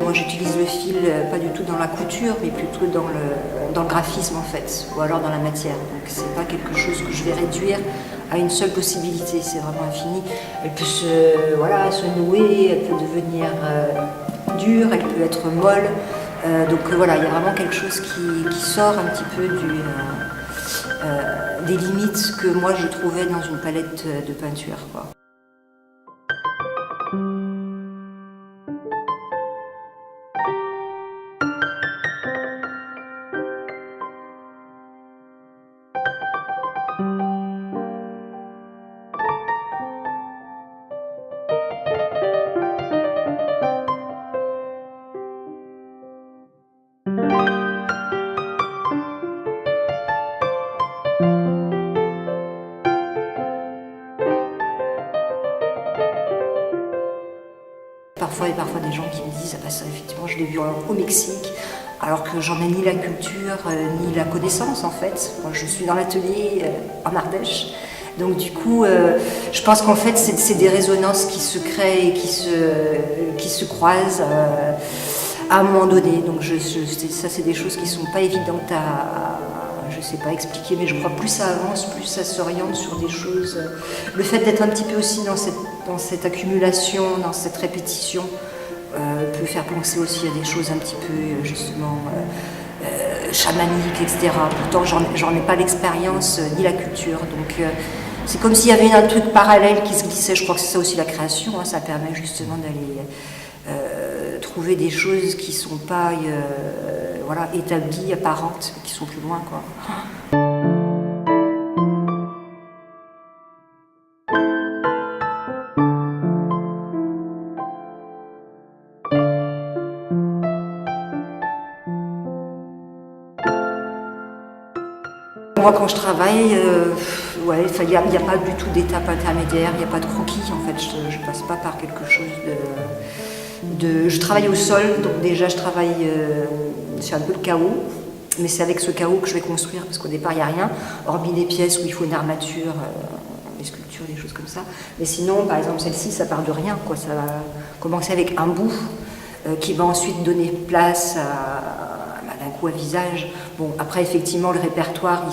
Moi j'utilise le fil pas du tout dans la couture, mais plutôt dans le graphisme en fait, ou alors dans la matière. Donc c'est pas quelque chose que je vais réduire à une seule possibilité, c'est vraiment infini. Elle peut se nouer, elle peut devenir dure, elle peut être molle. Donc voilà, il y a vraiment quelque chose qui sort un petit peu des limites que moi je trouvais dans une palette de peinture, quoi. Parfois, il y a parfois des gens qui me disent « Ah bah ça, effectivement, je l'ai vu au Mexique », alors que j'en ai ni la culture, ni la connaissance en fait. Moi, je suis dans l'atelier en Ardèche. Donc du coup, je pense qu'en fait, c'est des résonances qui se créent et qui se croisent à un moment donné. Donc ça, c'est des choses qui ne sont pas évidentes je ne sais pas expliquer, mais je crois que plus ça avance, plus ça s'oriente sur des choses. Le fait d'être un petit peu aussi dans cette accumulation, dans cette répétition, peut faire penser aussi à des choses un petit peu justement chamaniques, etc. Pourtant, j'en ai pas l'expérience ni la culture. Donc c'est comme s'il y avait un truc parallèle qui se glissait. Je crois que c'est ça aussi la création. Ça permet justement d'aller trouver des choses qui ne sont pas établies, apparentes, mais qui sont plus loin, quoi. Moi, quand je travaille, il n'y a pas du tout d'étape intermédiaire, il n'y a pas de croquis. En fait, je ne passe pas par quelque chose Je travaille au sol, donc déjà je travaille sur un peu de chaos, mais c'est avec ce chaos que je vais construire, parce qu'au départ il n'y a rien, hormis des pièces où il faut une armature, des sculptures, des choses comme ça. Mais sinon, par exemple celle-ci, ça part de rien, quoi. Ça va commencer avec un bout qui va ensuite donner place d'un coup à visage. Bon, après effectivement le répertoire,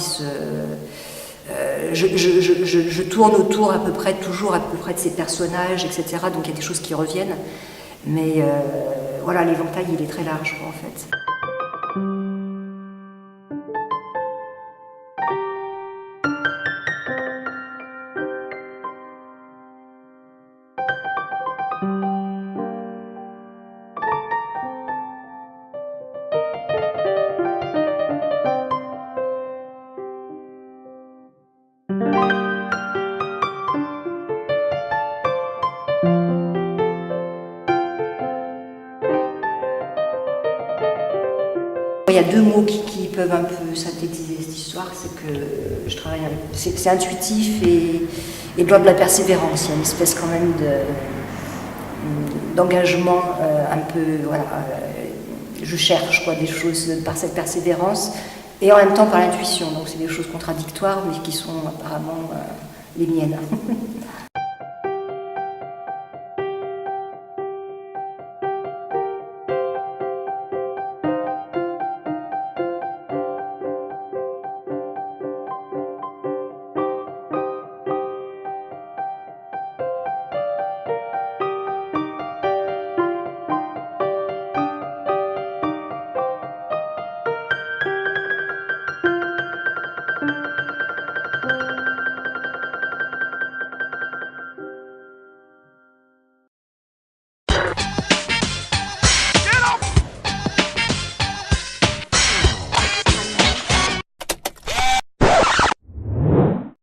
je tourne autour toujours à peu près de ces personnages, etc. Donc il y a des choses qui reviennent. Mais voilà, l'éventail, il est très large, quoi, en fait. Il y a deux mots qui peuvent un peu synthétiser cette histoire, c'est que je travaille avec... C'est intuitif et de l'ordre de la persévérance. Il y a une espèce quand même d'engagement un peu... je cherche des choses par cette persévérance et en même temps par l'intuition. Donc c'est des choses contradictoires mais qui sont apparemment les miennes.